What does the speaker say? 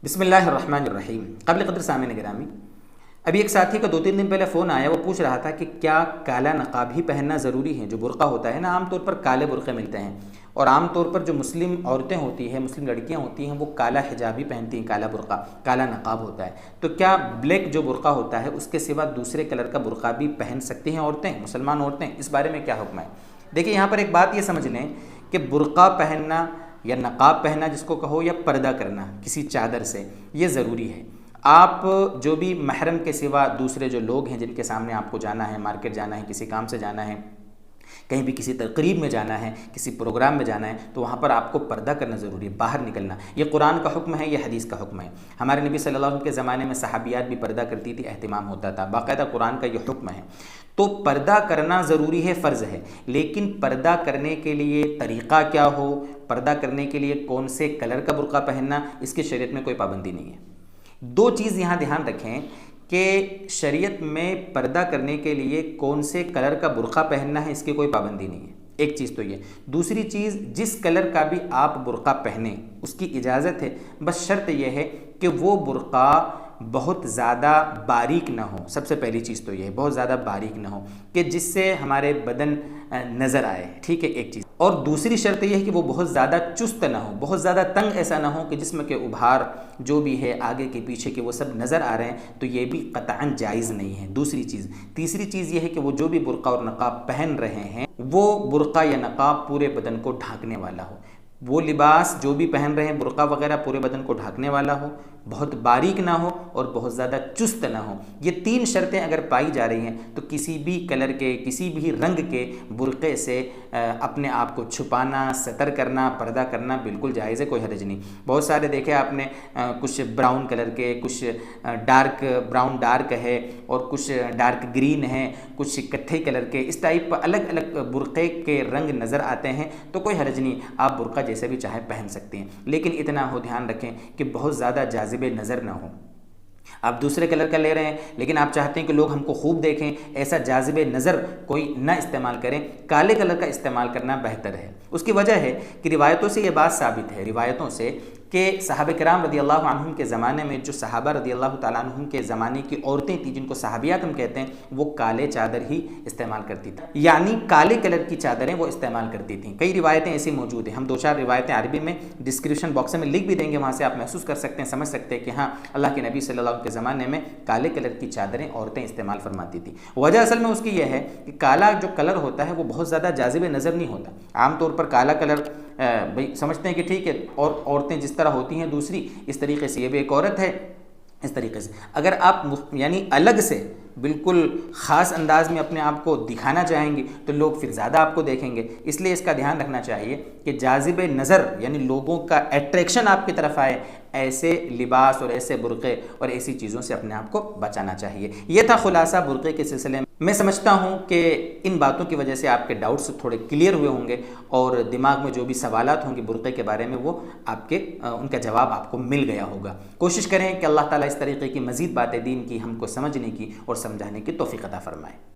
بسم اللہ الرحمن الرحیم۔ قبل قدر سامعین گرامی، ابھی ایک ساتھی کا 2-3 دن پہلے فون آیا، وہ پوچھ رہا تھا کہ کیا کالا نقاب ہی پہننا ضروری ہے؟ جو برقع ہوتا ہے نا، عام طور پر کالے برقعے ملتے ہیں، اور عام طور پر جو مسلم عورتیں ہوتی ہیں، مسلم لڑکیاں ہوتی ہیں، وہ کالا حجاب ہی پہنتی ہیں، کالا برقع، کالا نقاب ہوتا ہے۔ تو کیا بلیک جو برقع ہوتا ہے اس کے سوا دوسرے کلر کا برقع بھی پہن سکتی ہیں عورتیں، مسلمان عورتیں؟ اس بارے میں کیا حکم ہے؟ دیکھیں، یہاں پر ایک بات یہ سمجھ لیں کہ برقع پہننا یا نقاب پہننا جس کو کہو، یا پردہ کرنا کسی چادر سے، یہ ضروری ہے۔ آپ جو بھی محرم کے سوا دوسرے جو لوگ ہیں جن کے سامنے آپ کو جانا ہے، مارکیٹ جانا ہے، کسی کام سے جانا ہے، کہیں بھی کسی تقریب میں جانا ہے، کسی پروگرام میں جانا ہے، تو وہاں پر آپ کو پردہ کرنا ضروری ہے، باہر نکلنا۔ یہ قرآن کا حکم ہے، یہ حدیث کا حکم ہے۔ ہمارے نبی صلی اللہ علیہ وسلم کے زمانے میں صحابیات بھی پردہ کرتی تھی، اہتمام ہوتا تھا، باقاعدہ قرآن کا یہ حکم ہے۔ تو پردہ کرنا ضروری ہے، فرض ہے، لیکن پردہ کرنے کے لیے طریقہ کیا ہو، پردہ کرنے کے لیے کون سے کلر کا برقع پہننا، اس کی شریعت میں کوئی پابندی نہیں ہے۔ دو چیز یہاں دھیان رکھیں کہ شریعت میں پردہ کرنے کے لیے کون سے کلر کا برقع پہننا ہے، اس کی کوئی پابندی نہیں ہے۔ ایک چیز تو یہ، دوسری چیز، جس کلر کا بھی آپ برقع پہنیں اس کی اجازت ہے، بس شرط یہ ہے کہ وہ برقع بہت زیادہ باریک نہ ہو۔ سب سے پہلی چیز تو یہ ہے، بہت زیادہ باریک نہ ہو کہ جس سے ہمارے بدن نظر آئے، ٹھیک ہے، ایک چیز۔ اور دوسری شرط یہ ہے کہ وہ بہت زیادہ چست نہ ہو، بہت زیادہ تنگ ایسا نہ ہو کہ جسم کے ابھار جو بھی ہے آگے کے پیچھے کے وہ سب نظر آ رہے ہیں، تو یہ بھی قطعاً جائز نہیں ہے، دوسری چیز۔ تیسری چیز یہ ہے کہ وہ جو بھی برقع اور نقاب پہن رہے ہیں، وہ برقع یا نقاب پورے بدن کو ڈھانکنے والا ہو۔ وہ لباس جو بھی پہن رہے ہیں، برقع وغیرہ، پورے بدن کو ڈھانکنے والا ہو، بہت باریک نہ ہو اور بہت زیادہ چست نہ ہو۔ یہ تین شرطیں اگر پائی جا رہی ہیں تو کسی بھی کلر کے، کسی بھی رنگ کے برقعے سے اپنے آپ کو چھپانا، ستر کرنا، پردہ کرنا بالکل جائز ہے، کوئی حرج نہیں۔ بہت سارے دیکھے آپ نے، کچھ براؤن کلر کے، کچھ ڈارک براؤن ڈارک ہے، اور کچھ ڈارک گرین ہے، کچھ کتھئی کلر کے، اس ٹائپ الگ الگ برقعے کے رنگ نظر آتے ہیں، تو کوئی حرج نہیں، آپ برقع جیسے بھی چاہے پہن سکتے ہیں، لیکن اتنا ہو، دھیان رکھیں کہ بہت زیادہ جاذب نظر نہ ہو۔ آپ دوسرے کلر کا لے رہے ہیں لیکن آپ چاہتے ہیں کہ لوگ ہم کو خوب دیکھیں، ایسا جاذب نظر کوئی نہ استعمال کریں، کالے کلر کا استعمال کرنا بہتر ہے۔ اس کی وجہ ہے کہ روایتوں سے یہ بات ثابت ہے، روایتوں سے، کہ صحابہ کرام رضی اللہ عنہم کے زمانے میں جو صحابہ رضی اللہ تعالیٰ عنہم کے زمانے کی عورتیں تھیں، جن کو صحابیات ہم کہتے ہیں، وہ کالے چادر ہی استعمال کرتی تھیں، یعنی کالے کلر کی چادریں وہ استعمال کرتی تھیں۔ کئی روایتیں ایسی موجود ہیں، ہم 2-4 روایتیں عربی میں ڈسکرپشن باکس میں لکھ بھی دیں گے، وہاں سے آپ محسوس کر سکتے ہیں، سمجھ سکتے ہیں کہ ہاں، اللہ کے نبی صلی اللہ علیہ وسلم کے زمانے میں کالے کلر کی چادریں عورتیں استعمال فرماتی تھیں۔ وجہ اصل میں اس کی یہ ہے کہ کالا جو کلر ہوتا ہے وہ بہت زیادہ جاذب نظر نہیں ہوتا۔ عام طور پر کالا کلر بھئی سمجھتے ہیں کہ ٹھیک ہے، اور عورتیں جس طرح ہوتی ہیں دوسری، اس طریقے سے یہ بھی ایک عورت ہے، اس طریقے سے اگر آپ یعنی الگ سے بالکل خاص انداز میں اپنے آپ کو دکھانا چاہیں گے تو لوگ پھر زیادہ آپ کو دیکھیں گے۔ اس لیے اس کا دھیان رکھنا چاہیے کہ جاذب نظر یعنی لوگوں کا اٹریکشن آپ کی طرف آئے، ایسے لباس اور ایسے برقعے اور ایسی چیزوں سے اپنے آپ کو بچانا چاہیے۔ یہ تھا خلاصہ برقعے کے سلسلے میں۔ میں سمجھتا ہوں کہ ان باتوں کی وجہ سے آپ کے ڈاؤٹس تھوڑے کلیئر ہوئے ہوں گے، اور دماغ میں جو بھی سوالات ہوں گے برقعے کے بارے میں، وہ آپ کے ان کا جواب آپ کو مل گیا ہوگا۔ کوشش کریں کہ اللہ تعالیٰ اس طریقے کی مزید باتیں دین کی ہم کو سمجھنے کی اور سمجھانے کی توفیق عطا فرمائے۔